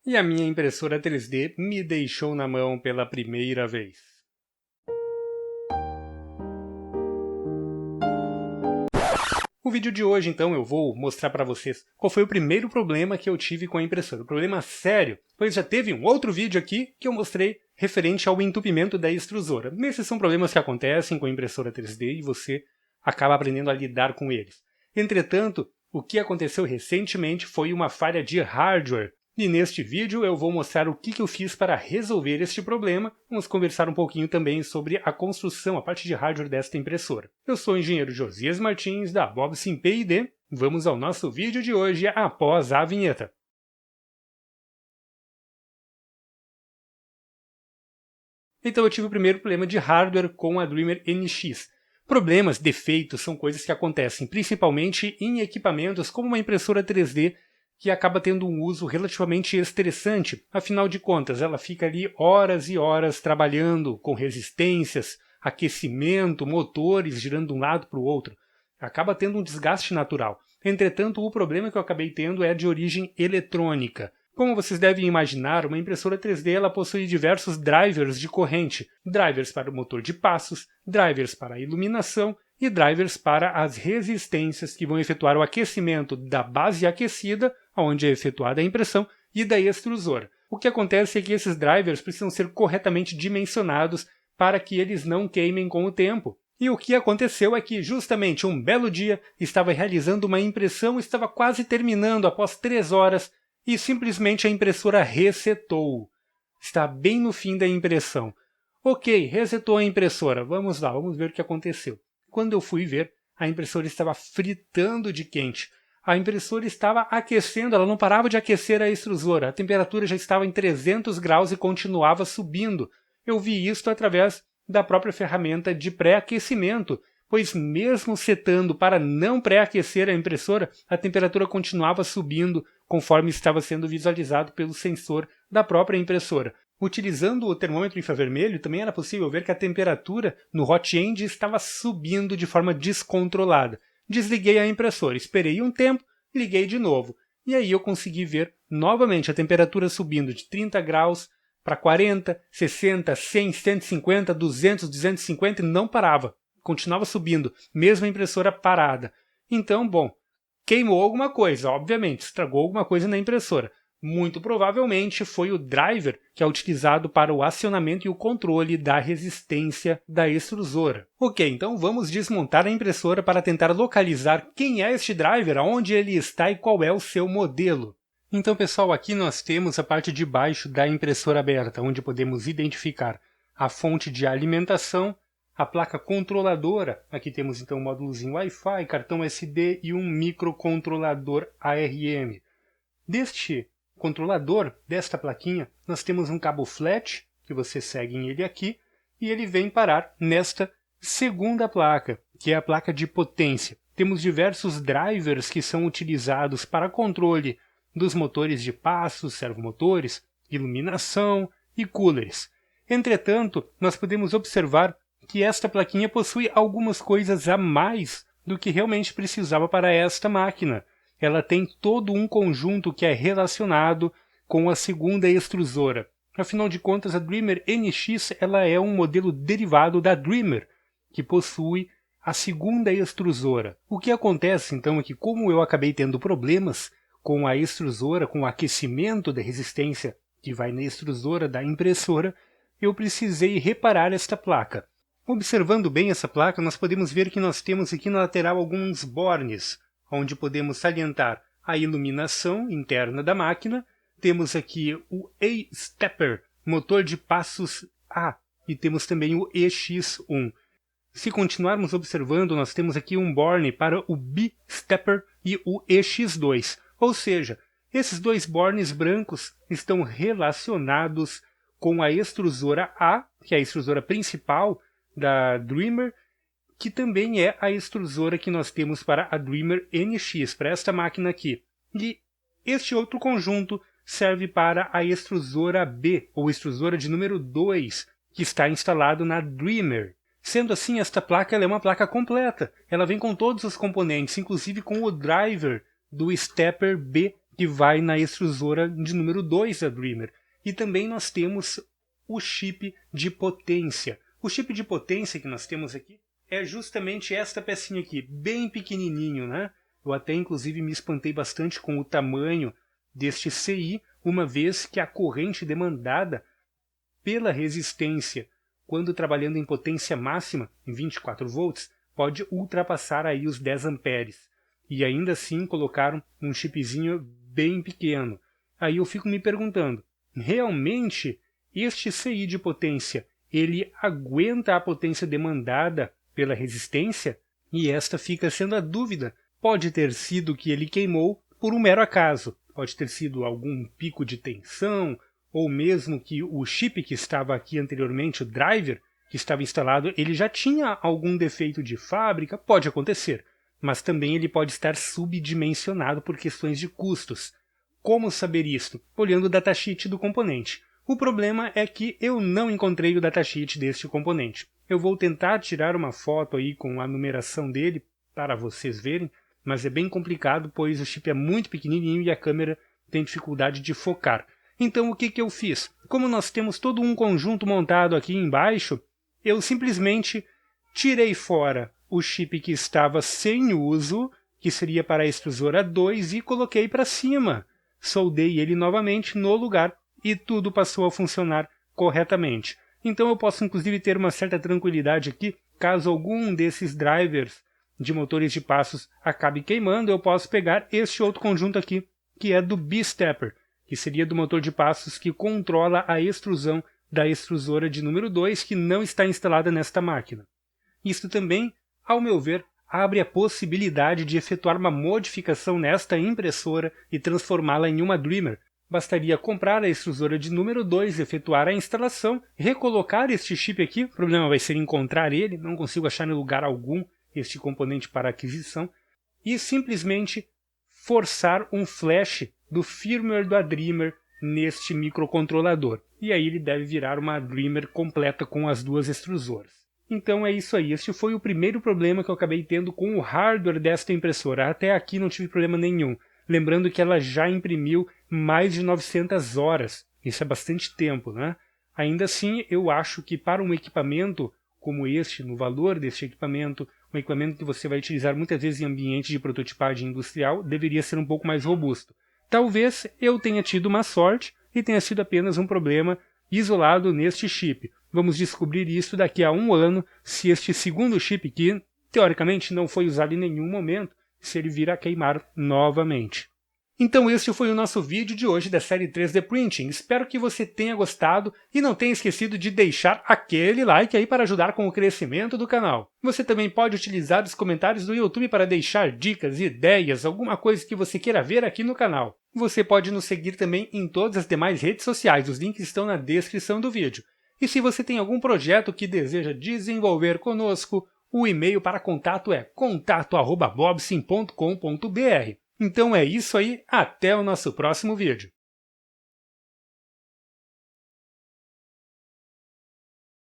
E a minha impressora 3D me deixou na mão pela primeira vez. No vídeo de hoje, então, eu vou mostrar para vocês qual foi o primeiro problema que eu tive com a impressora. Um problema sério, pois já teve um outro vídeo aqui que eu mostrei referente ao entupimento da extrusora. Esses são problemas que acontecem com a impressora 3D e você acaba aprendendo a lidar com eles. Entretanto, o que aconteceu recentemente foi uma falha de hardware. E neste vídeo eu vou mostrar o que eu fiz para resolver este problema. Vamos conversar um pouquinho também sobre a construção, a parte de hardware desta impressora. Eu sou o engenheiro Josias Martins, da Bobsim P&D. Vamos ao nosso vídeo de hoje após a vinheta. Então eu tive o primeiro problema de hardware com a Dreamer NX. Problemas, defeitos, são coisas que acontecem principalmente em equipamentos como uma impressora 3D, que acaba tendo um uso relativamente estressante. Afinal de contas, ela fica ali horas e horas trabalhando com resistências, aquecimento, motores girando de um lado para o outro. Acaba tendo um desgaste natural. Entretanto, o problema que eu acabei tendo é de origem eletrônica. Como vocês devem imaginar, uma impressora 3D ela possui diversos drivers de corrente. Drivers para o motor de passos, drivers para a iluminação e drivers para as resistências que vão efetuar o aquecimento da base aquecida, onde é efetuada a impressão, e da extrusora. O que acontece é que esses drivers precisam ser corretamente dimensionados para que eles não queimem com o tempo. E o que aconteceu é que, justamente um belo dia, estava realizando uma impressão, estava quase terminando após 3 horas, e simplesmente a impressora resetou. Está bem no fim da impressão. Ok, resetou a impressora. Vamos lá, vamos ver o que aconteceu. Quando eu fui ver, a impressora estava fritando de quente. A impressora estava aquecendo, ela não parava de aquecer a extrusora. A temperatura já estava em 300 graus e continuava subindo. Eu vi isso através da própria ferramenta de pré-aquecimento, pois mesmo setando para não pré-aquecer a impressora, a temperatura continuava subindo conforme estava sendo visualizado pelo sensor da própria impressora. Utilizando o termômetro infravermelho, também era possível ver que a temperatura no hot end estava subindo de forma descontrolada. Desliguei a impressora, esperei um tempo, liguei de novo. E aí eu consegui ver novamente a temperatura subindo de 30 graus para 40, 60, 100, 150, 200, 250 e não parava. Continuava subindo, mesmo a impressora parada. Então, bom, queimou alguma coisa, obviamente, estragou alguma coisa na impressora. Muito provavelmente foi o driver que é utilizado para o acionamento e o controle da resistência da extrusora. Ok, então vamos desmontar a impressora para tentar localizar quem é este driver, aonde ele está e qual é o seu modelo. Então pessoal, aqui nós temos a parte de baixo da impressora aberta, onde podemos identificar a fonte de alimentação, a placa controladora. Aqui temos então um módulozinho Wi-Fi, cartão SD e um microcontrolador ARM. Deste controlador, desta plaquinha, nós temos um cabo flat, que você segue ele aqui, e ele vem parar nesta segunda placa, que é a placa de potência. Temos diversos drivers que são utilizados para controle dos motores de passos, servomotores, iluminação e coolers. Entretanto, nós podemos observar que esta plaquinha possui algumas coisas a mais do que realmente precisava para esta máquina. Ela tem todo um conjunto que é relacionado com a segunda extrusora. Afinal de contas, a Dreamer NX ela é um modelo derivado da Dreamer, que possui a segunda extrusora. O que acontece então é que, como eu acabei tendo problemas com a extrusora, com o aquecimento da resistência que vai na extrusora da impressora, eu precisei reparar esta placa. Observando bem essa placa, nós podemos ver que nós temos aqui na lateral alguns bornes, onde podemos salientar a iluminação interna da máquina. Temos aqui o A-Stepper, motor de passos A, e temos também o EX1. Se continuarmos observando, nós temos aqui um borne para o B-Stepper e o EX2. Ou seja, esses dois bornes brancos estão relacionados com a extrusora A, que é a extrusora principal da Dreamer, que também é a extrusora que nós temos para a Dreamer NX, para esta máquina aqui. E este outro conjunto serve para a extrusora B, ou extrusora de número 2, que está instalado na Dreamer. Sendo assim, esta placa ela é uma placa completa. Ela vem com todos os componentes, inclusive com o driver do Stepper B, que vai na extrusora de número 2 da Dreamer. E também nós temos o chip de potência. O chip de potência que nós temos aqui é justamente esta pecinha aqui, bem pequenininho, né? Eu até inclusive me espantei bastante com o tamanho deste CI, uma vez que a corrente demandada pela resistência, quando trabalhando em potência máxima, em 24 volts, pode ultrapassar aí os 10 amperes. E ainda assim colocaram um chipzinho bem pequeno. Aí eu fico me perguntando, realmente este CI de potência, ele aguenta a potência demandada pela resistência? E esta fica sendo a dúvida. Pode ter sido que ele queimou por um mero acaso. Pode ter sido algum pico de tensão, ou mesmo que o chip que estava aqui anteriormente, o driver que estava instalado, ele já tinha algum defeito de fábrica, pode acontecer. Mas também ele pode estar subdimensionado por questões de custos. Como saber isto? Olhando o datasheet do componente. O problema é que eu não encontrei o datasheet deste componente. Eu vou tentar tirar uma foto aí com a numeração dele para vocês verem, mas é bem complicado, pois o chip é muito pequenininho e a câmera tem dificuldade de focar. Então o que eu fiz? Como nós temos todo um conjunto montado aqui embaixo, eu simplesmente tirei fora o chip que estava sem uso, que seria para a extrusora 2, e coloquei para cima. Soldei ele novamente no lugar e tudo passou a funcionar corretamente. Então eu posso inclusive ter uma certa tranquilidade aqui, caso algum desses drivers de motores de passos acabe queimando, eu posso pegar este outro conjunto aqui, que é do B-Stepper, que seria do motor de passos que controla a extrusão da extrusora de número 2, que não está instalada nesta máquina. Isso também, ao meu ver, abre a possibilidade de efetuar uma modificação nesta impressora e transformá-la em uma Dreamer. Bastaria comprar a extrusora de número 2, efetuar a instalação, recolocar este chip aqui, o problema vai ser encontrar ele, não consigo achar em lugar algum este componente para aquisição, e simplesmente forçar um flash do firmware da Dreamer neste microcontrolador. E aí ele deve virar uma Dreamer completa com as duas extrusoras. Então é isso aí, este foi o primeiro problema que eu acabei tendo com o hardware desta impressora. Até aqui não tive problema nenhum. Lembrando que ela já imprimiu mais de 900 horas. Isso é bastante tempo, né? Ainda assim, eu acho que para um equipamento como este, no valor deste equipamento, um equipamento que você vai utilizar muitas vezes em ambiente de prototipagem industrial, deveria ser um pouco mais robusto. Talvez eu tenha tido uma sorte e tenha sido apenas um problema isolado neste chip. Vamos descobrir isso daqui a 1 ano, se este segundo chip, que teoricamente não foi usado em nenhum momento, se ele vir a queimar novamente. Então este foi o nosso vídeo de hoje da série 3D Printing. Espero que você tenha gostado e não tenha esquecido de deixar aquele like aí para ajudar com o crescimento do canal. Você também pode utilizar os comentários do YouTube para deixar dicas, ideias, alguma coisa que você queira ver aqui no canal. Você pode nos seguir também em todas as demais redes sociais, os links estão na descrição do vídeo. E se você tem algum projeto que deseja desenvolver conosco, o e-mail para contato é contato@bobsim.com.br. Então é isso aí, até o nosso próximo vídeo.